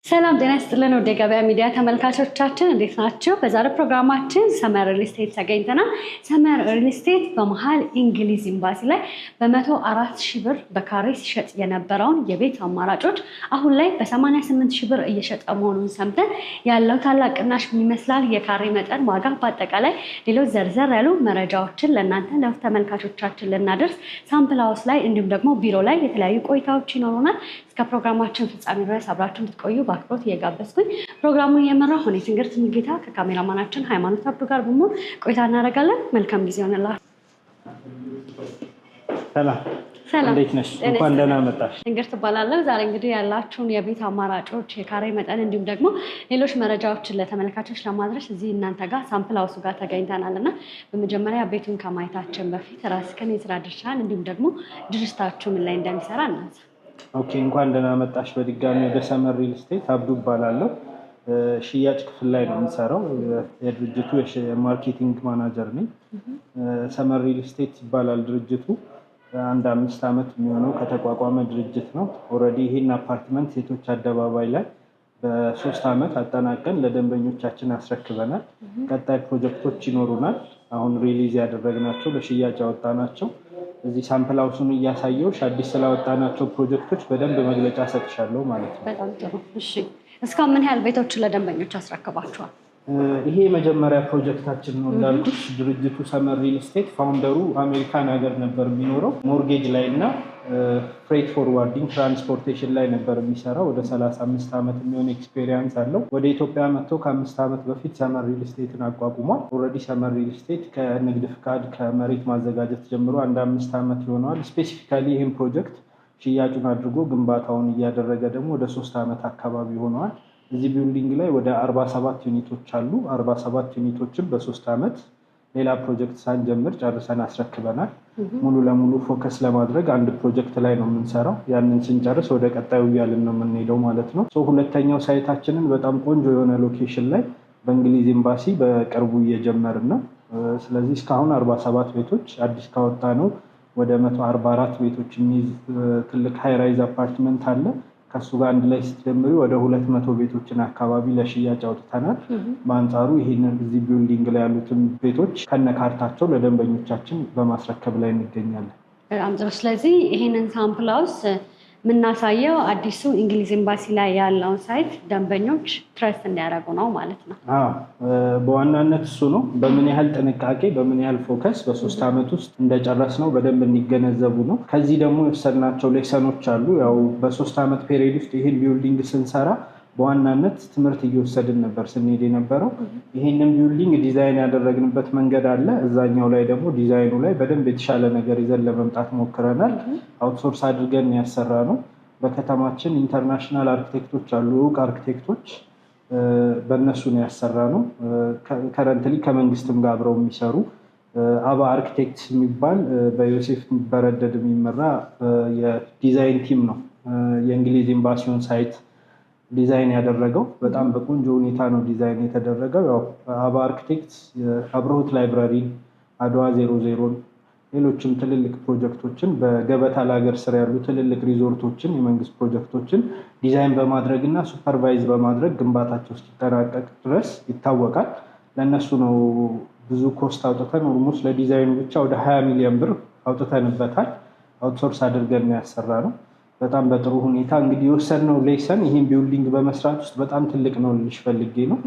ሰላም ጤና ይስጥልን ወደ ገበያ ሚዲያ ተመልካቾቻችን እንዴት ናችሁ? በዛሬው ፕሮግራማችን ሰመር ሪል ስቴት ተገኝተናል። ሰመር ሪል ስቴት በመሃል እንግሊዝ ኤምባሲ ላይ በ104,000 ብር በካሬ ሲሸጥ የነበረውን የቤት አማራጮች አሁን ላይ በ88,000 ብር እየሸጠ መሆኑን ሰምተን ያለው ታላቅ ቅናሽ ምን ይመስላል፣ የካሬ መጠን፣ ዋጋ፣ በአጠቃላይ ሌሎች ዘርዘር ያሉ መረጃዎችን ለእናንተ ለተመልካቾቻችን ልናደርስ ሳምፕል ሃውስ ላይ እንዲሁም ደግሞ ቢሮ ላይ የተለያዩ ቆይታዎች ይኖሩናል። እስከ ፕሮግራማችን ፍጻሜ ድረስ አብራችሁ እንድትቆዩ በአክብሮት እየጋበዝኩኝ ፕሮግራሙን እየመራሁ ሆነ ትንግርት ሙሉጌታ ከካሜራማናችን ሃይማኖት አብዱ ጋር በመሆን ቆይታ እናደርጋለን። መልካም ጊዜ ይሆንላችሁ። ሰላም እንዴት ነሽ? እንኳን ደህና መጣሽ። ትንግርት እባላለሁ። ዛሬ እንግዲህ ያላችሁን የቤት አማራጮች፣ የካሬ መጠን እንዲሁም ደግሞ ሌሎች መረጃዎችን ለተመልካቾች ለማድረስ እዚህ እናንተ ጋር ሳምፕል ሃውስ ጋር ተገኝተናል እና በመጀመሪያ ቤቱን ከማየታችን በፊት ራስህን፣ የስራ ድርሻህን እንዲሁም ደግሞ ድርጅታችሁ ምን ላይ እንደሚሰራ እናንሳ። ኦኬ፣ እንኳን ደህና መጣሽ በድጋሚ ወደ ሰመር ሪል ስቴት። አብዱ እባላለሁ። ሽያጭ ክፍል ላይ ነው የምሰራው። የድርጅቱ የማርኬቲንግ ማናጀር ነኝ። ሰመር ሪል ስቴት ይባላል ድርጅቱ። አንድ 5 ዓመት የሚሆነው ከተቋቋመ ድርጅት ነው። ኦልሬዲ ይሄን አፓርትመንት ሴቶች አደባባይ ላይ በ3 ዓመት አጠናቀን ለደንበኞቻችን አስረክበናል። ቀጣይ ፕሮጀክቶች ይኖሩናል። አሁን ሪሊዝ ያደረግናቸው ለሽያጭ ያወጣናቸው እዚህ ሳምፕል ሃውሱን እያሳየሁሽ አዲስ ስላወጣናቸው ፕሮጀክቶች በደንብ መግለጫ ሰጥሻለሁ ማለት ነው። በጣም ጥሩ። እሺ፣ እስካሁን ምን ያህል ቤቶችን ለደንበኞች አስረክባችኋል? ይሄ የመጀመሪያ ፕሮጀክታችን ነው እንዳልኩሽ። ድርጅቱ ሰመር ሪል ስቴት ፋውንደሩ አሜሪካን ሀገር ነበር የሚኖረው። ሞርጌጅ ላይ እና ፍሬት ፎርዋርዲንግ ትራንስፖርቴሽን ላይ ነበር የሚሰራው። ወደ 35 ዓመት የሚሆን ኤክስፔሪየንስ አለው። ወደ ኢትዮጵያ መጥቶ ከ5 ዓመት በፊት ሰመር ሪል ስቴትን አቋቁሟል። ኦልሬዲ ሰመር ሪል ስቴት ከንግድ ፍቃድ ከመሬት ማዘጋጀት ጀምሮ አንድ 5 ዓመት ይሆነዋል። ስፔሲፊካሊ ይህን ፕሮጀክት ሽያጩን አድርጎ ግንባታውን እያደረገ ደግሞ ወደ 3 ዓመት አካባቢ ሆነዋል። እዚህ ቢልዲንግ ላይ ወደ 47 ዩኒቶች አሉ። 47 ዩኒቶችን በ3 ዓመት ሌላ ፕሮጀክት ሳንጀምር ጨርሰን አስረክበናል። ሙሉ ለሙሉ ፎከስ ለማድረግ አንድ ፕሮጀክት ላይ ነው የምንሰራው። ያንን ስንጨርስ ወደ ቀጣዩ እያልን ነው የምንሄደው ማለት ነው። ሁለተኛው ሳይታችንን በጣም ቆንጆ የሆነ ሎኬሽን ላይ በእንግሊዝ ኤምባሲ በቅርቡ እየጀመርን ነው። ስለዚህ እስካሁን 47 ቤቶች አዲስ ካወጣ ነው ወደ 144 ቤቶች የሚይዝ ትልቅ ሃይራይዝ አፓርትመንት አለ። ከሱ ጋር አንድ ላይ ስትጀምሪ ወደ 200 ቤቶችን አካባቢ ለሽያጭ አውጥተናል። በአንጻሩ ይህንን እዚህ ቢልዲንግ ላይ ያሉትን ቤቶች ከነካርታቸው ለደንበኞቻችን በማስረከብ ላይ እንገኛለን። በጣም ጥሩ። ስለዚህ ይህንን ሳምፕል ሃውስ የምናሳየው አዲሱ እንግሊዝ ኤምባሲ ላይ ያለውን ሳይት ደንበኞች ትረስት እንዲያደርጉ ነው ማለት ነው። በዋናነት እሱ ነው። በምን ያህል ጥንቃቄ በምን ያህል ፎከስ በ3 ዓመት ውስጥ እንደጨረስ ነው በደንብ እንዲገነዘቡ ነው። ከዚህ ደግሞ የወሰድናቸው ሌሰኖች አሉ። ያው በ3 ዓመት ፔሪድ ውስጥ ይህን ቢልዲንግ ስንሰራ በዋናነት ትምህርት እየወሰድን ነበር ስንሄድ የነበረው። ይሄንን ቢልዲንግ ዲዛይን ያደረግንበት መንገድ አለ። እዛኛው ላይ ደግሞ ዲዛይኑ ላይ በደንብ የተሻለ ነገር ይዘን ለመምጣት ሞክረናል። አውትሶርስ አድርገን ያሰራ ነው። በከተማችን ኢንተርናሽናል አርኪቴክቶች አሉ፣ እውቅ አርኪቴክቶች፣ በእነሱ ነው ያሰራ ነው። ከረንትሊ ከመንግስትም ጋር አብረው የሚሰሩ አባ አርኪቴክት የሚባል በዮሴፍ በረደድ የሚመራ የዲዛይን ቲም ነው የእንግሊዝ ኤምባሲውን ሳይት ዲዛይን ያደረገው። በጣም በቆንጆ ሁኔታ ነው ዲዛይን የተደረገው። ያው አባ አርኪቴክት አብርሆት ላይብራሪን፣ አድዋ 00ን፣ ሌሎችም ትልልቅ ፕሮጀክቶችን በገበታ ለሀገር ስር ያሉ ትልልቅ ሪዞርቶችን የመንግስት ፕሮጀክቶችን ዲዛይን በማድረግ እና ሱፐርቫይዝ በማድረግ ግንባታቸው እስኪጠናቀቅ ድረስ ይታወቃል። ለእነሱ ነው ብዙ ኮስት አውጥተን ኦልሞስት ለዲዛይኑ ብቻ ወደ 20 ሚሊዮን ብር አውጥተንበታል። አውትሶርስ አድርገን ያሰራ ነው። በጣም በጥሩ ሁኔታ እንግዲህ የወሰድነው ሌሰን ይህን ቢልዲንግ በመስራት ውስጥ በጣም ትልቅ ነው ልልሽ ፈልጌ ነው።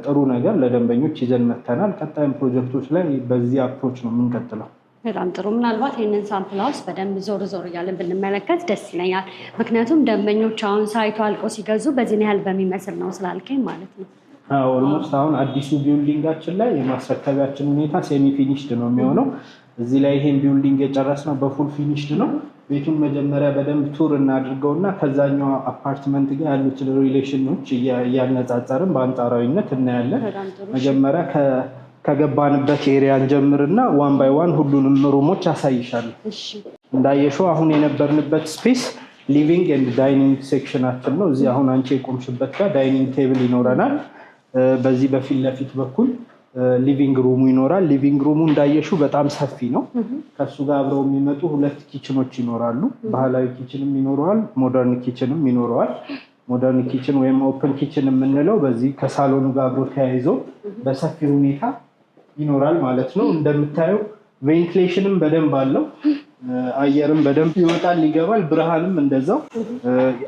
ጥሩ ነገር ለደንበኞች ይዘን መተናል። ቀጣይም ፕሮጀክቶች ላይ በዚህ አፕሮች ነው የምንቀጥለው። በጣም ጥሩ። ምናልባት ይህንን ሳምፕል ሃውስ በደንብ ዞር እያለን ብንመለከት ደስ ይለኛል። ምክንያቱም ደንበኞች አሁን ሳይቱ አልቆ ሲገዙ በዚህን ያህል በሚመስል ነው ስላልከኝ ማለት ነው። ኦልሞስት አሁን አዲሱ ቢልዲንጋችን ላይ የማስረከቢያችን ሁኔታ ሴሚ ፊኒሽድ ነው የሚሆነው። እዚህ ላይ ይሄን ቢልዲንግ የጨረስነው በፉል ፊኒሽድ ነው። ቤቱን መጀመሪያ በደንብ ቱር እናድርገውና ከዛኛው አፓርትመንት ጋር ያሉትን ሪሌሽኖች እያነጻጸርን በአንጻራዊነት እናያለን። መጀመሪያ ከገባንበት ኤሪያ እንጀምርና ዋን ባይ ዋን ሁሉንም ሩሞች አሳይሻለሁ። እንዳየሽው አሁን የነበርንበት ስፔስ ሊቪንግ ኤንድ ዳይኒንግ ሴክሽናችን ነው። እዚህ አሁን አንቺ የቆምሽበት ጋር ዳይኒንግ ቴብል ይኖረናል። በዚህ በፊት ለፊት በኩል ሊቪንግ ሩሙ ይኖራል። ሊቪንግ ሩሙ እንዳየሽው በጣም ሰፊ ነው። ከሱ ጋር አብረው የሚመጡ 2 ኪችኖች ይኖራሉ። ባህላዊ ኪችንም ይኖረዋል፣ ሞደርን ኪችንም ይኖረዋል። ሞደርን ኪችን ወይም ኦፕን ኪችን የምንለው በዚህ ከሳሎኑ ጋር አብሮ ተያይዞ በሰፊ ሁኔታ ይኖራል ማለት ነው። እንደምታየው ቬንቲሌሽንም በደንብ አለው። አየርም በደንብ ይወጣል ይገባል፣ ብርሃንም እንደዛው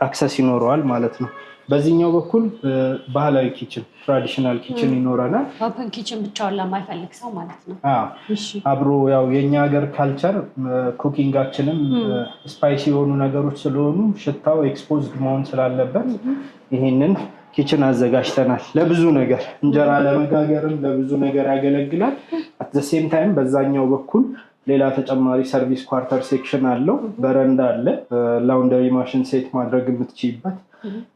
አክሰስ ይኖረዋል ማለት ነው። በዚህኛው በኩል ባህላዊ ኪችን ትራዲሽናል ኪችን ይኖረናል። ኦፕን ኪችን ብቻውን ለማይፈልግ ሰው ማለት ነው። አብሮ ያው የኛ ሀገር ካልቸር ኩኪንጋችንም ስፓይሲ የሆኑ ነገሮች ስለሆኑ ሽታው ኤክስፖዝድ መሆን ስላለበት ይሄንን ኪችን አዘጋጅተናል። ለብዙ ነገር እንጀራ ለመጋገርም ለብዙ ነገር ያገለግላል። አት ዘ ሴም ታይም በዛኛው በኩል ሌላ ተጨማሪ ሰርቪስ ኳርተር ሴክሽን አለው። በረንዳ አለ። ላውንደሪ ማሽን ሴት ማድረግ የምትችይበት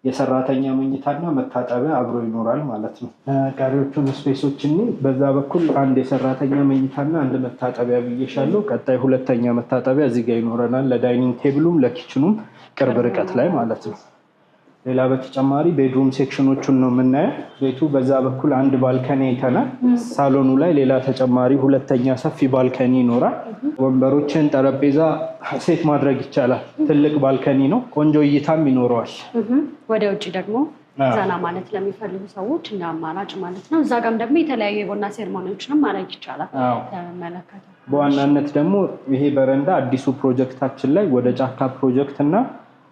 የሰራተኛ መኝታና መታጠቢያ አብሮ ይኖራል ማለት ነው። ቀሪዎቹን ስፔሶች በዛ በኩል አንድ የሰራተኛ መኝታና አንድ መታጠቢያ ብዬሻለሁ። ቀጣይ ሁለተኛ መታጠቢያ እዚህ ጋር ይኖረናል። ለዳይኒንግ ቴብሉም ለኪችኑም ቅርብ ርቀት ላይ ማለት ነው። ሌላ በተጨማሪ ቤድሩም ሴክሽኖቹን ነው የምናየው። ቤቱ በዛ በኩል አንድ ባልከኒ አይተናል። ሳሎኑ ላይ ሌላ ተጨማሪ ሁለተኛ ሰፊ ባልከኒ ይኖራል። ወንበሮችን፣ ጠረጴዛ ሴት ማድረግ ይቻላል። ትልቅ ባልከኒ ነው። ቆንጆ እይታም ይኖረዋል። ወደ ውጭ ደግሞ ዘና ማለት ለሚፈልጉ ሰዎች እንደ አማራጭ ማለት ነው። እዛ ጋም ደግሞ የተለያዩ የቡና ሴርሞኒዎችንም ማድረግ ይቻላል። በዋናነት ደግሞ ይሄ በረንዳ አዲሱ ፕሮጀክታችን ላይ ወደ ጫካ ፕሮጀክት እና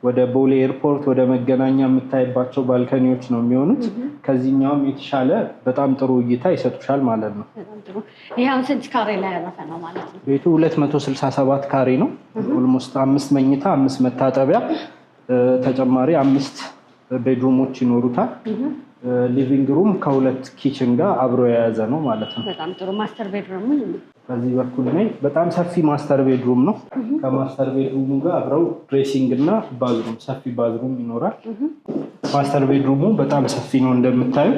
ወደ ቦሌ ኤርፖርት ወደ መገናኛ የምታይባቸው ባልከኒዎች ነው የሚሆኑት። ከዚህኛውም የተሻለ በጣም ጥሩ እይታ ይሰጡሻል ማለት ነው። ይሄው ስንት ካሬ ላይ ያረፈ ነው ማለት ነው? ቤቱ 267 ካሬ ነው። ኦልሞስት 5 መኝታ 5 መታጠቢያ ተጨማሪ 5 ቤድሩሞች ይኖሩታል። ሊቪንግ ሩም ከሁለት ኪችን ጋር አብሮ የያዘ ነው ማለት ነው። በጣም ጥሩ። ማስተር ቤድሩም በዚህ በኩል ላይ በጣም ሰፊ ማስተር ቤድሩም ነው። ከማስተር ቤድሩሙ ጋር አብረው ድሬሲንግ እና ባዝሩም ሰፊ ባዝሩም ይኖራል። ማስተር ቤድሩሙ በጣም ሰፊ ነው እንደምታዩ።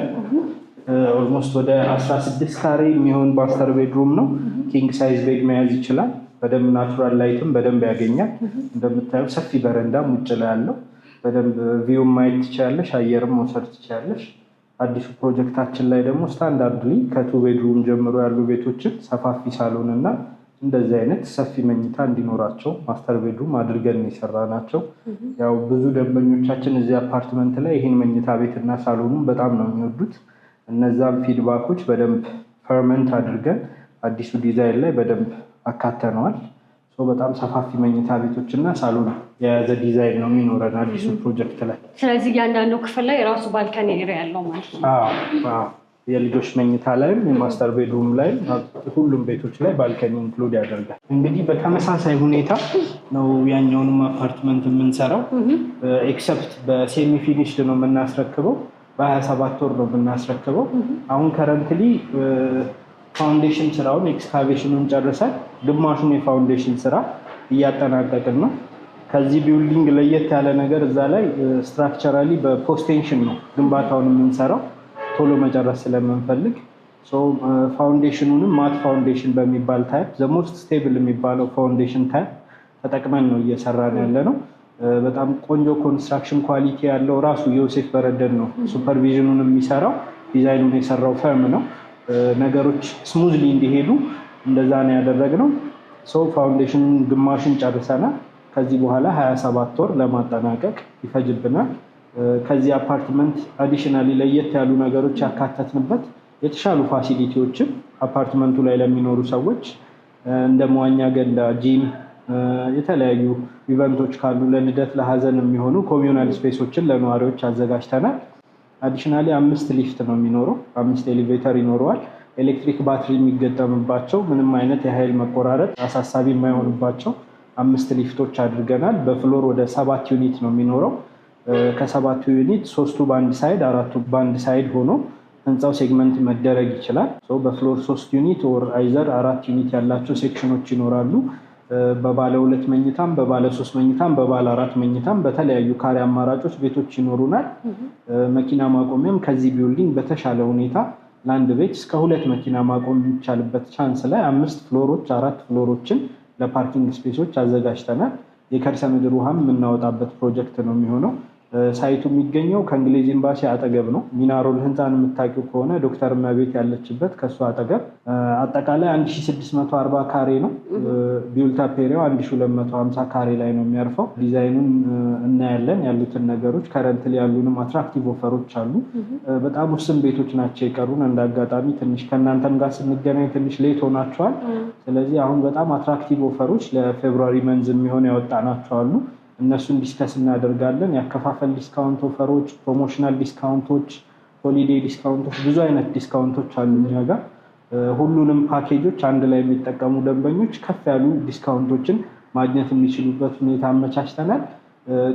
ኦልሞስት ወደ 16 ካሬ የሚሆን ማስተር ቤድሩም ነው። ኪንግ ሳይዝ ቤድ መያዝ ይችላል። በደንብ ናቹራል ላይትም በደንብ ያገኛል። እንደምታዩ ሰፊ በረንዳም ውጭ ላይ ያለው በደንብ ቪው ማየት ትችላለሽ፣ አየርም መውሰድ ትችላለሽ። አዲሱ ፕሮጀክታችን ላይ ደግሞ ስታንዳርድሊ ከቱ ቤድሩም ጀምሮ ያሉ ቤቶችን ሰፋፊ ሳሎን እና እንደዚህ አይነት ሰፊ መኝታ እንዲኖራቸው ማስተር ቤድሩም አድርገን የሰራ ናቸው። ያው ብዙ ደንበኞቻችን እዚህ አፓርትመንት ላይ ይህን መኝታ ቤትና ሳሎኑን በጣም ነው የሚወዱት። እነዛም ፊድባኮች በደንብ ፈርመንት አድርገን አዲሱ ዲዛይን ላይ በደንብ አካተነዋል። በጣም ሰፋፊ መኝታ ቤቶች እና ሳሎን የያዘ ዲዛይን ነው የሚኖረን አዲሱ ፕሮጀክት ላይ። ስለዚህ እያንዳንዱ ክፍል ላይ የራሱ ባልከኒ ኤሪያ ያለው ማለት ነው። የልጆች መኝታ ላይም የማስተር ቤድሩም ላይም ሁሉም ቤቶች ላይ ባልከኒ ኢንክሉድ ያደርጋል። እንግዲህ በተመሳሳይ ሁኔታ ነው ያኛውንም አፓርትመንት የምንሰራው። ኤክሰፕት በሴሚ ፊኒሽድ ነው የምናስረክበው። በ27 ወር ነው የምናስረክበው። አሁን ከረንትሊ ፋውንዴሽን ስራውን ኤክስካቬሽኑን ጨርሰን ግማሹን የፋውንዴሽን ስራ እያጠናቀቅን ነው። ከዚህ ቢልዲንግ ለየት ያለ ነገር እዛ ላይ ስትራክቸራሊ በፖስቴንሽን ነው ግንባታውን የምንሰራው ቶሎ መጨረስ ስለምንፈልግ። ፋውንዴሽኑንም ማት ፋውንዴሽን በሚባል ታይፕ ዘሞስት ስቴብል የሚባለው ፋውንዴሽን ታይፕ ተጠቅመን ነው እየሰራን ያለ ነው። በጣም ቆንጆ ኮንስትራክሽን ኳሊቲ ያለው ራሱ ዮሴፍ በረደን ነው ሱፐርቪዥኑን የሚሰራው። ዲዛይኑን የሰራው ፈርም ነው። ነገሮች ስሙዝሊ እንዲሄዱ እንደዛ ነው ያደረግነው። ፋውንዴሽኑን ግማሽን ጨርሰናል። ከዚህ በኋላ 27 ወር ለማጠናቀቅ ይፈጅብናል። ከዚህ አፓርትመንት አዲሽናሊ ለየት ያሉ ነገሮች ያካተትንበት የተሻሉ ፋሲሊቲዎችን አፓርትመንቱ ላይ ለሚኖሩ ሰዎች እንደ መዋኛ ገንዳ፣ ጂም፣ የተለያዩ ኢቨንቶች ካሉ ለልደት ለሀዘን የሚሆኑ ኮሚዩናል ስፔሶችን ለነዋሪዎች አዘጋጅተናል። አዲሽናሊ 5 ሊፍት ነው የሚኖረው። 5 ኤሌቬተር ይኖረዋል። ኤሌክትሪክ ባትሪ የሚገጠምባቸው ምንም አይነት የኃይል መቆራረጥ አሳሳቢ የማይሆንባቸው 5 ሊፍቶች አድርገናል። በፍሎር ወደ 7 ዩኒት ነው የሚኖረው። ከ7ቱ ዩኒት 3ቱ በአንድ ሳይድ 4ቱ በአንድ ሳይድ ሆኖ ህንፃው ሴግመንት መደረግ ይችላል። በፍሎር 3 ዩኒት ኦር አይዘር 4 ዩኒት ያላቸው ሴክሽኖች ይኖራሉ። በባለ 2 መኝታም በባለ 3 መኝታም በባለ 4 መኝታም በተለያዩ ካሬ አማራጮች ቤቶች ይኖሩናል። መኪና ማቆሚያም ከዚህ ቢልዲንግ በተሻለ ሁኔታ ለአንድ ቤት እስከ 2 መኪና ማቆም የሚቻልበት ቻንስ ላይ 5 ፍሎሮች 4 ፍሎሮችን ለፓርኪንግ ስፔሶች አዘጋጅተናል። የከርሰ ምድር ውሃም የምናወጣበት ፕሮጀክት ነው የሚሆነው። ሳይቱ የሚገኘው ከእንግሊዝ ኤምባሲ አጠገብ ነው። ሚናሮል ህንፃን የምታውቂው ከሆነ ዶክተር እመቤት ያለችበት ከሱ አጠገብ። አጠቃላይ 1640 ካሬ ነው። ቢውልት-አፕ ኤሪያው 1250 ካሬ ላይ ነው የሚያርፈው። ዲዛይኑን እናያለን። ያሉትን ነገሮች ከረንትሊ ያሉንም አትራክቲቭ ኦፈሮች አሉ። በጣም ውስን ቤቶች ናቸው የቀሩን። እንደ አጋጣሚ ትንሽ ከእናንተም ጋር ስንገናኝ ትንሽ ሌት ሆናቸዋል። ስለዚህ አሁን በጣም አትራክቲቭ ኦፈሮች ለፌብሩዋሪ መንዝ የሚሆን ያወጣናቸው አሉ። እነሱን ዲስከስ እናደርጋለን። ያከፋፈል ዲስካውንት ኦፈሮች፣ ፕሮሞሽናል ዲስካውንቶች፣ ሆሊዴይ ዲስካውንቶች፣ ብዙ አይነት ዲስካውንቶች አሉ እኛ ጋር። ሁሉንም ፓኬጆች አንድ ላይ የሚጠቀሙ ደንበኞች ከፍ ያሉ ዲስካውንቶችን ማግኘት የሚችሉበት ሁኔታ አመቻችተናል።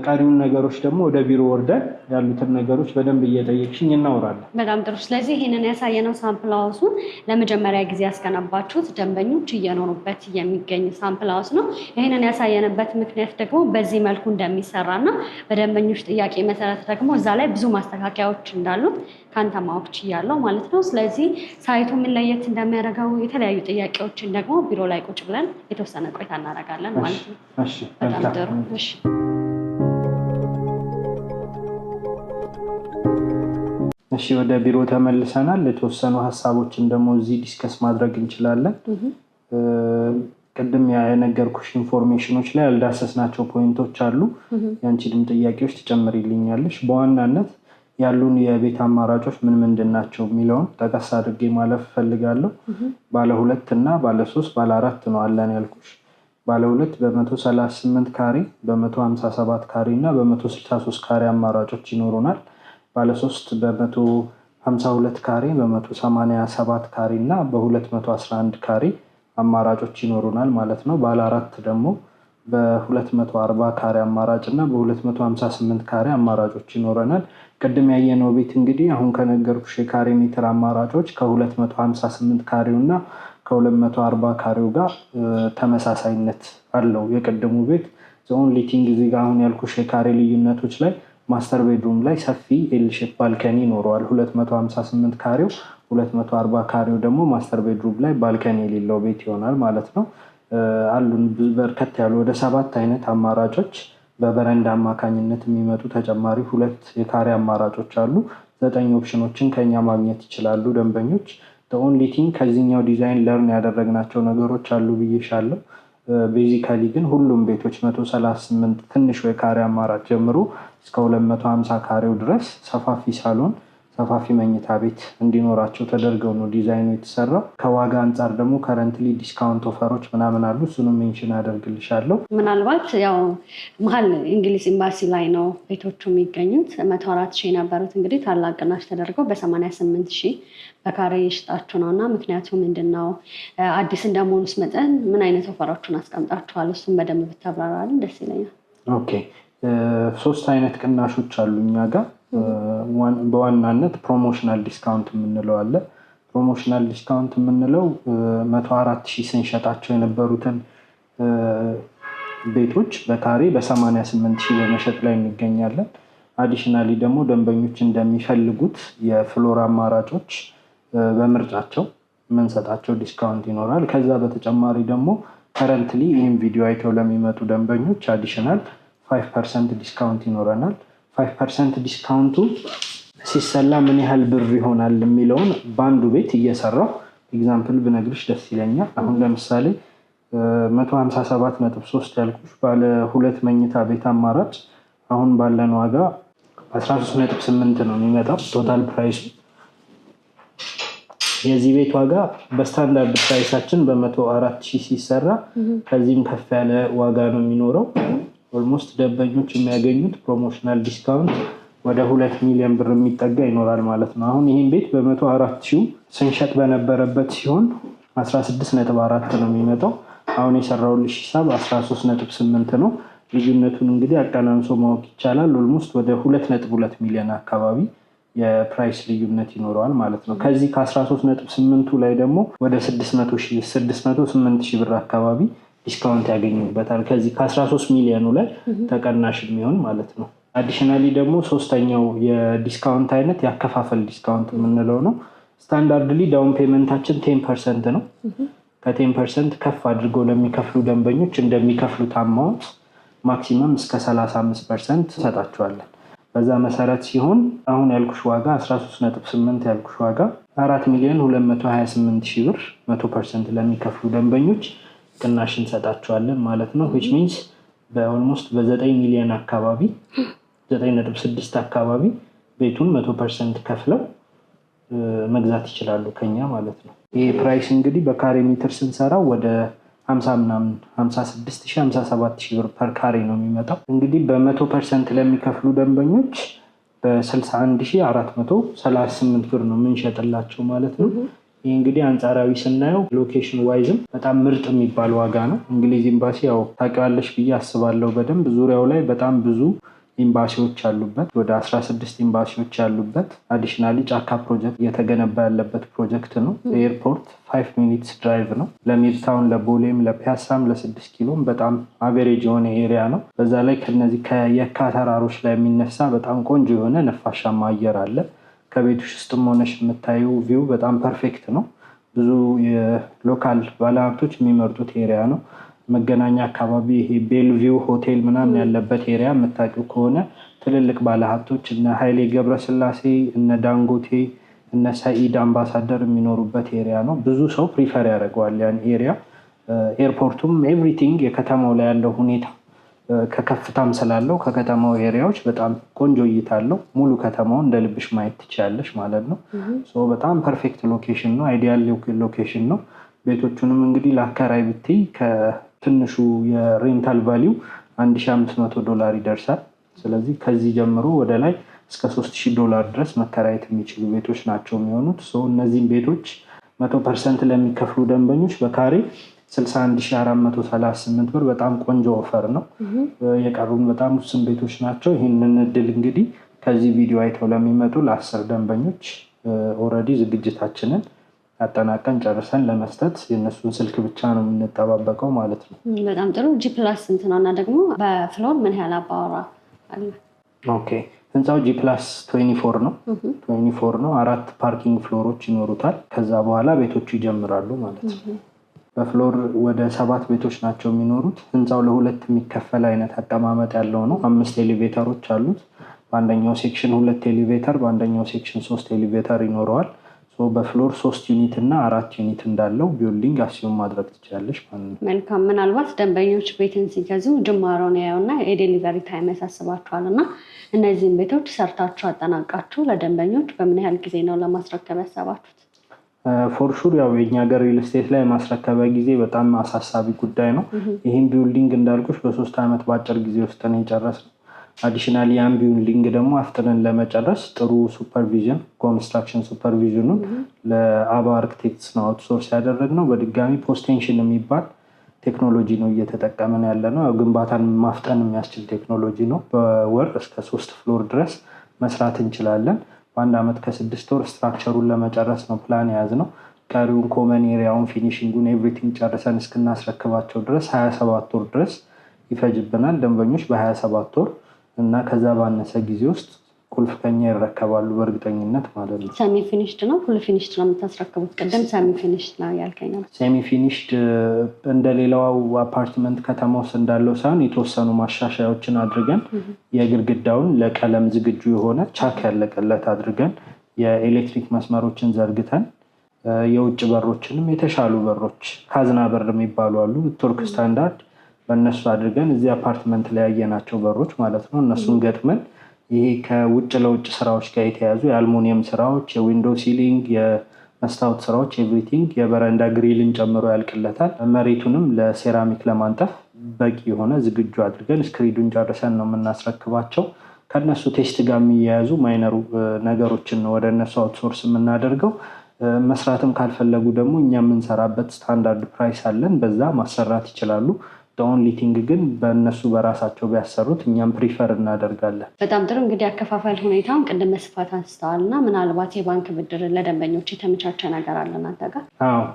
ቀሪውን ነገሮች ደግሞ ወደ ቢሮ ወርደን ያሉትን ነገሮች በደንብ እየጠየቅሽኝ እናወራለን። በጣም ጥሩ። ስለዚህ ይህንን ያሳየነው ሳምፕል ሃውሱን ለመጀመሪያ ጊዜ ያስገነባችሁት ደንበኞች እየኖሩበት የሚገኝ ሳምፕል ሃውስ ነው። ይህንን ያሳየንበት ምክንያት ደግሞ በዚህ መልኩ እንደሚሰራና በደንበኞች ጥያቄ መሰረት ደግሞ እዛ ላይ ብዙ ማስተካከያዎች እንዳሉት ከአንተ ማወቅ ችያለሁ ማለት ነው። ስለዚህ ሳይቱ ምን ለየት እንደሚያደርገው የተለያዩ ጥያቄዎችን ደግሞ ቢሮ ላይ ቁጭ ብለን የተወሰነ ቆይታ እናደርጋለን ማለት ነው። በጣም ጥሩ። እሺ እሺ፣ ወደ ቢሮ ተመልሰናል። የተወሰኑ ሀሳቦችን ደግሞ እዚህ ዲስከስ ማድረግ እንችላለን። ቅድም የነገርኩሽ ኢንፎርሜሽኖች ላይ ያልዳሰስናቸው ፖይንቶች አሉ። ያንቺንም ጥያቄዎች ትጨምሪልኛለሽ። በዋናነት ያሉን የቤት አማራጮች ምን ምንድን ናቸው የሚለውን ጠቀስ አድርጌ ማለፍ እፈልጋለሁ። ባለ 2 እና ባለ 3 ባለ 4 ነው አለን ያልኩሽ። ባለ 2 በ138 ካሬ፣ በ157 ካሬ እና በ163 ካሬ አማራጮች ይኖሩናል። ባለ 3 በ152 ካሬ፣ በ187 ካሬ እና በ211 ካሬ አማራጮች ይኖሩናል ማለት ነው። ባለ 4 ደግሞ በ240 ካሬ አማራጭ እና በ258 ካሬ አማራጮች ይኖረናል። ቅድም ያየነው ቤት እንግዲህ አሁን ከነገርኩሽ የካሬ ሜትር አማራጮች ከ258 ካሬው እና ከ240 ካሬው ጋር ተመሳሳይነት አለው የቅድሙ ቤት። ኦንሊ ቲንግ እዚህ ጋር አሁን ያልኩሽ የካሬ ልዩነቶች ላይ ማስተር ቤድሩም ላይ ሰፊ ኤል ሼፕ ባልከኒ ይኖረዋል። 258 ካሬው፣ 240 ካሬው ደግሞ ማስተር ቤድሩም ላይ ባልከኒ የሌለው ቤት ይሆናል ማለት ነው። አሉን በርከት ያሉ ወደ 7 አይነት አማራጮች በበረንዳ አማካኝነት የሚመጡ ተጨማሪ 2 የካሬ አማራጮች አሉ። 9 ኦፕሽኖችን ከኛ ማግኘት ይችላሉ ደንበኞች። ኦንሊ ቲንግ ከዚህኛው ዲዛይን ለርን ያደረግናቸው ነገሮች አሉ ብዬሻለሁ። ቤዚካሊ ግን ሁሉም ቤቶች 138 ትንሹ የካሬ አማራጭ ጀምሮ እስከ 250 ካሬው ድረስ ሰፋፊ ሳሎን፣ ሰፋፊ መኝታ ቤት እንዲኖራቸው ተደርገው ነው ዲዛይኑ የተሰራው። ከዋጋ አንጻር ደግሞ ከረንትሊ ዲስካውንት ኦፈሮች ምናምን አሉ። እሱንም ሜንሽን አደርግልሻለሁ። ምናልባት ያው መሀል እንግሊዝ ኤምባሲ ላይ ነው ቤቶቹ የሚገኙት። 104,000 የነበሩት እንግዲህ ታላቅ ቅናሽ ተደርገው በ88,000 በካሬ የሽጣችሁ ነው እና ምክንያቱ ምንድን ነው? አዲስ እንደመሆኑስ መጠን ምን አይነት ኦፈሮችን አስቀምጣችኋል? እሱም በደንብ ብታብራራልን ደስ ይለኛል። ኦኬ፣ 3 አይነት ቅናሾች አሉ እኛ ጋር። በዋናነት ፕሮሞሽናል ዲስካውንት የምንለው አለ። ፕሮሞሽናል ዲስካውንት የምንለው 104,000 ስንሸጣቸው የነበሩትን ቤቶች በካሬ በ88,000 በመሸጥ ላይ እንገኛለን። አዲሽናሊ ደግሞ ደንበኞች እንደሚፈልጉት የፍሎር አማራጮች በምርጫቸው የምንሰጣቸው ዲስካውንት ይኖራል። ከዛ በተጨማሪ ደግሞ ከረንትሊ ይህን ቪዲዮ አይተው ለሚመጡ ደንበኞች አዲሽናል 5% ዲስካውንት ይኖረናል። 5% ዲስካውንቱ ሲሰላ ምን ያህል ብር ይሆናል የሚለውን በአንዱ ቤት እየሰራው ኤግዛምፕል ብነግርሽ ደስ ይለኛል። አሁን ለምሳሌ 157.3 ያልኩሽ ባለ 2 መኝታ ቤት አማራጭ አሁን ባለን ዋጋ 13.8 ነው የሚመጣው ቶታል ፕራይሱ። የዚህ ቤት ዋጋ በስታንዳርድ ፕራይሳችን በ104,000 ሲሰራ ከዚህም ከፍ ያለ ዋጋ ነው የሚኖረው። ኦልሞስት ደንበኞች የሚያገኙት ፕሮሞሽናል ዲስካውንት ወደ 2 ሚሊዮን ብር የሚጠጋ ይኖራል ማለት ነው። አሁን ይህን ቤት በ104,000 ስንሸጥ በነበረበት ሲሆን 16.4 ነው የሚመጣው። አሁን የሰራሁልሽ ሂሳብ 13.8 ነው። ልዩነቱን እንግዲህ አቀናንሶ ማወቅ ይቻላል። ኦልሞስት ወደ 2.2 ሚሊዮን አካባቢ የፕራይስ ልዩነት ይኖረዋል ማለት ነው። ከዚህ ከ13.8ቱ ላይ ደግሞ ወደ 608,000 ብር አካባቢ ዲስካውንት ያገኙበታል። ከዚህ ከ13 ሚሊዮኑ ላይ ተቀናሽ የሚሆን ማለት ነው። አዲሽናሊ ደግሞ ሶስተኛው የዲስካውንት አይነት ያከፋፈል ዲስካውንት የምንለው ነው። ስታንዳርድሊ ዳውን ፔመንታችን 10% ነው። ከ10% ከፍ አድርገው ለሚከፍሉ ደንበኞች እንደሚከፍሉት አማውንት ማክሲመም እስከ 35% እንሰጣቸዋለን። በዛ መሰረት ሲሆን አሁን ያልኩሽ ዋጋ 13.8 ያልኩሽ ዋጋ 4,228,000 ብር 100% ለሚከፍሉ ደንበኞች ቅናሽ እንሰጣቸዋለን ማለት ነው። which means በኦልሞስት በ9 ሚሊዮን አካባቢ 9.6 አካባቢ ቤቱን 100% ከፍለው መግዛት ይችላሉ ከኛ ማለት ነው። ይሄ ፕራይስ እንግዲህ በካሬ ሜትር ስንሰራው ወደ 56,000-57,000 ብር ፐር ካሬ ነው የሚመጣው። እንግዲህ በ100% ለሚከፍሉ ደንበኞች በ61,438 ብር ነው የምንሸጥላቸው ማለት ነው። ይህ እንግዲህ አንጻራዊ ስናየው ሎኬሽን ዋይዝም በጣም ምርጥ የሚባል ዋጋ ነው። እንግሊዝ ኤምባሲ ያው ታውቂዋለሽ ብዬ አስባለሁ በደንብ ዙሪያው ላይ በጣም ብዙ ኤምባሲዎች ያሉበት ወደ 16 ኤምባሲዎች ያሉበት አዲሽናሊ ጫካ ፕሮጀክት እየተገነባ ያለበት ፕሮጀክት ነው። ኤርፖርት 5 ሚኒትስ ድራይቭ ነው። ለሚድታውን ለቦሌም ለፒያሳም ለ6 ኪሎም በጣም አቬሬጅ የሆነ ኤሪያ ነው። በዛ ላይ ከነዚህ ከየካ ተራሮች ላይ የሚነሳ በጣም ቆንጆ የሆነ ነፋሻማ አየር አለ። ከቤትሽ ውስጥም ሆነሽ የምታዩ ቪው በጣም ፐርፌክት ነው። ብዙ የሎካል ባለሀብቶች የሚመርጡት ኤሪያ ነው። መገናኛ አካባቢ ይሄ ቤልቪው ሆቴል ምናምን ያለበት ኤሪያ የምታውቂው ከሆነ ትልልቅ ባለሀብቶች እነ ኃይሌ ገብረስላሴ እነ ዳንጎቴ እነ ሰኢድ አምባሳደር የሚኖሩበት ኤሪያ ነው። ብዙ ሰው ፕሪፈር ያደርገዋል ያን ኤሪያ። ኤርፖርቱም ኤቭሪቲንግ የከተማው ላይ ያለው ሁኔታ ከከፍታም ስላለው ከከተማው ኤሪያዎች በጣም ቆንጆ እይታ አለው። ሙሉ ከተማውን እንደ ልብሽ ማየት ትችያለሽ ማለት ነው። በጣም ፐርፌክት ሎኬሽን ነው። አይዲያል ሎኬሽን ነው። ቤቶቹንም እንግዲህ ለአከራይ ብትይ ከትንሹ የሬንታል ቫሊው $1,500 ይደርሳል። ስለዚህ ከዚህ ጀምሮ ወደ ላይ እስከ $3,000 ድረስ መከራየት የሚችሉ ቤቶች ናቸው የሚሆኑት። እነዚህም ቤቶች 100% ለሚከፍሉ ደንበኞች በካሬ 61,438 ብር በጣም ቆንጆ ኦፈር ነው። የቀሩን በጣም ውስን ቤቶች ናቸው። ይህንን እድል እንግዲህ ከዚህ ቪዲዮ አይተው ለሚመጡ ለ10 ደንበኞች ኦልሬዲ ዝግጅታችንን አጠናቀን ጨርሰን ለመስጠት የእነሱን ስልክ ብቻ ነው የምንጠባበቀው ማለት ነው። በጣም ጥሩ። ጂ ፕላስ ስንት ነው? እና ደግሞ በፍሎር ምን ያህል አባወራ አለ? ኦኬ ህንፃው ጂ ፕላስ 24 ነው። 24 ነው። 4 ፓርኪንግ ፍሎሮች ይኖሩታል። ከዛ በኋላ ቤቶቹ ይጀምራሉ ማለት ነው። በፍሎር ወደ 7 ቤቶች ናቸው የሚኖሩት። ህንፃው ለሁለት የሚከፈል አይነት አቀማመጥ ያለው ነው። 5 ኤሌቬተሮች አሉት። በአንደኛው ሴክሽን 2 ኤሌቬተር፣ በአንደኛው ሴክሽን 3 ኤሌቬተር ይኖረዋል። በፍሎር 3 ዩኒት እና 4 ዩኒት እንዳለው ቢልዲንግ አሲዩም ማድረግ ትችላለች ማለት ነው። መልካም። ምናልባት ደንበኞች ቤትን ሲገዙ ጅማሮን ያዩና የዴሊቨሪ ታይም ያሳስባቸዋል እና እነዚህን ቤቶች ሰርታችሁ አጠናቃችሁ ለደንበኞች በምን ያህል ጊዜ ነው ለማስረከብ ያሰባችሁት? ፎርሹር ያው የኛ ሀገር ሪል ስቴት ላይ ማስረከቢያ ጊዜ በጣም አሳሳቢ ጉዳይ ነው። ይህም ቢልዲንግ እንዳልኩሽ በ3 ዓመት በአጭር ጊዜ ውስጥ ነው የጨረስነው። አዲሽናሊ ያን ቢልዲንግ ደግሞ አፍጥነን ለመጨረስ ጥሩ ሱፐርቪዥን ኮንስትራክሽን ሱፐርቪዥኑን ለአባ አርክቴክትስ ነው አውትሶርስ ያደረግነው። በድጋሚ ፖስቴንሽን የሚባል ቴክኖሎጂ ነው እየተጠቀምን ያለ ነው። ግንባታን ማፍጠን የሚያስችል ቴክኖሎጂ ነው። በወር እስከ 3 ፍሎር ድረስ መስራት እንችላለን። በ1 ዓመት ከ6 ወር ስትራክቸሩን ለመጨረስ ነው ፕላን የያዝነው። ቀሪውን ኮመን ኤሪያውን ፊኒሽንጉን ኤቭሪቲንግ ጨርሰን እስክናስረክባቸው ድረስ 27 ወር ድረስ ይፈጅብናል። ደንበኞች በ27 ወር እና ከዛ ባነሰ ጊዜ ውስጥ ቁልፍ ከኛ ይረከባሉ በእርግጠኝነት ማለት ነው። ሰሚ ፊኒሽድ ነው ፉል ፊኒሽድ ነው የምታስረክቡት? ቅድም ሰሚ ፊኒሽድ ነው ያልከኝ ነው። ሰሚ ፊኒሽድ እንደሌላው አፓርትመንት ከተማ ውስጥ እንዳለው ሳይሆን የተወሰኑ ማሻሻያዎችን አድርገን የግድግዳውን ለቀለም ዝግጁ የሆነ ቻክ ያለቀለት አድርገን የኤሌክትሪክ መስመሮችን ዘርግተን የውጭ በሮችንም የተሻሉ በሮች ካዝና በር የሚባሉ አሉ ቱርክ ስታንዳርድ በእነሱ አድርገን እዚህ አፓርትመንት ላይ ያየናቸው በሮች ማለት ነው። እነሱን ገጥመን ይሄ ከውጭ ለውጭ ስራዎች ጋር የተያዙ የአልሙኒየም ስራዎች፣ የዊንዶው ሲሊንግ፣ የመስታወት ስራዎች ኤቭሪቲንግ የበረንዳ ግሪልን ጨምሮ ያልቅለታል። መሬቱንም ለሴራሚክ ለማንጠፍ በቂ የሆነ ዝግጁ አድርገን ስክሪዱን ጨርሰን ነው የምናስረክባቸው። ከነሱ ቴስት ጋር የሚያያዙ ማይነሩ ነገሮችን ነው ወደ እነሱ አውትሶርስ የምናደርገው። መስራትም ካልፈለጉ ደግሞ እኛ የምንሰራበት ስታንዳርድ ፕራይስ አለን፣ በዛ ማሰራት ይችላሉ። ኦንሊ ቲንግ ግን በእነሱ በራሳቸው ቢያሰሩት እኛም ፕሪፈር እናደርጋለን። በጣም ጥሩ። እንግዲህ አከፋፈል ሁኔታውን ቅድም በስፋት አንስተዋል እና ምናልባት የባንክ ብድር ለደንበኞች የተመቻቸ ነገር አለ እናንተ ጋር? አዎ፣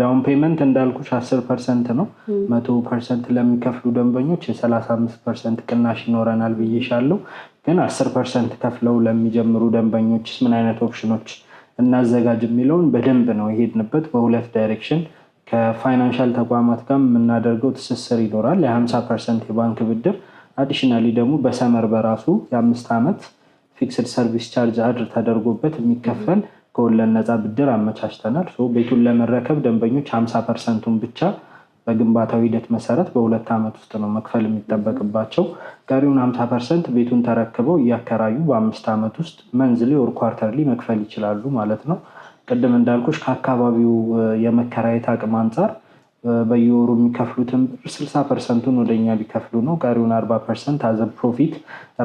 ዳውን ፔመንት እንዳልኩሽ 10% ነው። 100% ለሚከፍሉ ደንበኞች የ35% ቅናሽ ይኖረናል ብዬሻለሁ። ግን 10% ከፍለው ለሚጀምሩ ደንበኞች ምን አይነት ኦፕሽኖች እናዘጋጅ የሚለውን በደንብ ነው የሄድንበት። በሁለት ዳይሬክሽን ከፋይናንሻል ተቋማት ጋር የምናደርገው ትስስር ይኖራል። የ50% የባንክ ብድር አዲሽናሊ ደግሞ በሰመር በራሱ የ5 ዓመት ፊክስድ ሰርቪስ ቻርጅ አድር ተደርጎበት የሚከፈል ከወለድ ነፃ ብድር አመቻችተናል። ቤቱን ለመረከብ ደንበኞች 50%ን ብቻ በግንባታው ሂደት መሰረት በ2 ዓመት ውስጥ ነው መክፈል የሚጠበቅባቸው። ቀሪውን 50% ቤቱን ተረክበው እያከራዩ በ5 ዓመት ውስጥ መንዝሊ ኦር ኳርተርሊ መክፈል ይችላሉ ማለት ነው። ቅድም እንዳልኩሽ ከአካባቢው የመከራየት አቅም አንጻር በየወሩ የሚከፍሉትን 60%ን ወደኛ ቢከፍሉ ነው። ቀሪውን 40% አዘ ፕሮፊት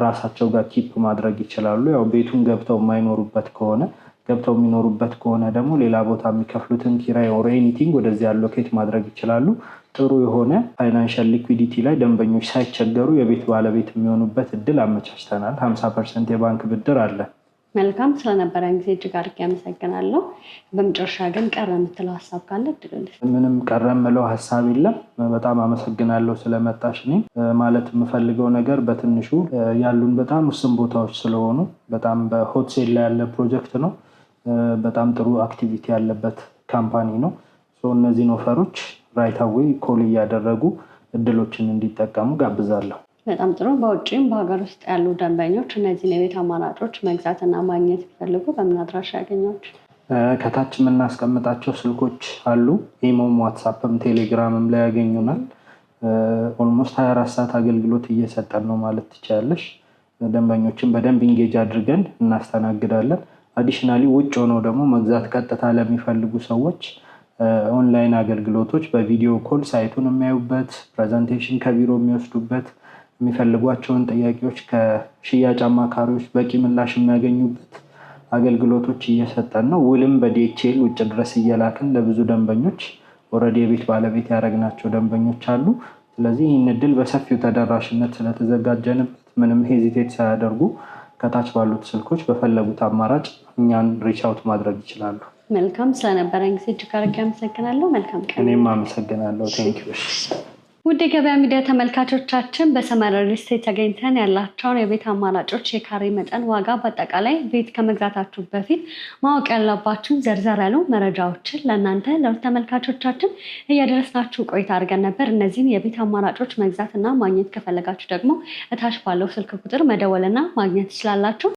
ራሳቸው ጋር ኪፕ ማድረግ ይችላሉ። ያው ቤቱን ገብተው የሚኖሩበት ከሆነ ደግሞ ሌላ ቦታ የሚከፍሉትን ኪራይ ኦር ኤኒቲንግ ወደዚህ አሎኬት ማድረግ ይችላሉ። ጥሩ የሆነ ፋይናንሻል ሊኩዊዲቲ ላይ ደንበኞች ሳይቸገሩ የቤት ባለቤት የሚሆኑበት እድል አመቻችተናል። 50% የባንክ ብድር አለ። መልካም፣ ስለነበረን ጊዜ እጅግ አድርጌ አመሰግናለሁ። በመጨረሻ ግን ቀረ የምትለው ሀሳብ ካለ እድልልሽ። ምንም ቀረ የምለው ሀሳብ የለም። በጣም አመሰግናለሁ ስለመጣሽ። እኔ ማለት የምፈልገው ነገር በትንሹ ያሉን በጣም ውስን ቦታዎች ስለሆኑ በጣም በሆት ሴል ላይ ያለ ፕሮጀክት ነው። በጣም ጥሩ አክቲቪቲ ያለበት ካምፓኒ ነው። እነዚህን ኦፈሮች ራይት አዌይ ኮል እያደረጉ እድሎችን እንዲጠቀሙ ጋብዛለሁ። በጣም ጥሩ። በውጭም በሀገር ውስጥ ያሉ ደንበኞች እነዚህን የቤት አማራጮች መግዛትና ማግኘት ይፈልጉ በምን አድራሻ ያገኛች? ከታች የምናስቀምጣቸው ስልኮች አሉ። ኢሞም፣ ዋትሳፕም ቴሌግራምም ላይ ያገኙናል። ኦልሞስት 24 ሰዓት አገልግሎት እየሰጠን ነው ማለት ትችላለሽ። ደንበኞችን በደንብ ኢንጌጅ አድርገን እናስተናግዳለን። አዲሽናሊ ውጭ ሆነው ደግሞ መግዛት ቀጥታ ለሚፈልጉ ሰዎች ኦንላይን አገልግሎቶች በቪዲዮ ኮል ሳይቱን የሚያዩበት፣ ፕሬዘንቴሽን ከቢሮ የሚወስዱበት፣ የሚፈልጓቸውን ጥያቄዎች ከሽያጭ አማካሪዎች በቂ ምላሽ የሚያገኙበት አገልግሎቶች እየሰጠን ነው። ውልም በዲኤችኤል ውጭ ድረስ እየላክን ለብዙ ደንበኞች ኦልሬዲ የቤት ባለቤት ያደረግናቸው ደንበኞች አሉ። ስለዚህ ይህን እድል በሰፊው ተደራሽነት ስለተዘጋጀንበት ምንም ሄዚቴት ሳያደርጉ ከታች ባሉት ስልኮች በፈለጉት አማራጭ እኛን ሪች አውት ማድረግ ይችላሉ። መልካም፣ ስለነበረን ጊዜ እጅግ አድርጌ አመሰግናለሁ። መልካም ቀን። እኔም አመሰግናለሁ። ቴንኪው። ውድ የገበያ ሚዲያ ተመልካቾቻችን በሰመረ ሪል ስቴት ተገኝተን ያላቸውን የቤት አማራጮች፣ የካሬ መጠን፣ ዋጋ፣ በአጠቃላይ ቤት ከመግዛታችሁ በፊት ማወቅ ያለባችሁን ዘርዘር ያሉ መረጃዎችን ለእናንተ ለውድ ተመልካቾቻችን እያደረስናችሁ ቆይታ አድርገን ነበር። እነዚህን የቤት አማራጮች መግዛትና ማግኘት ከፈለጋችሁ ደግሞ እታች ባለው ስልክ ቁጥር መደወልና ማግኘት ትችላላችሁ።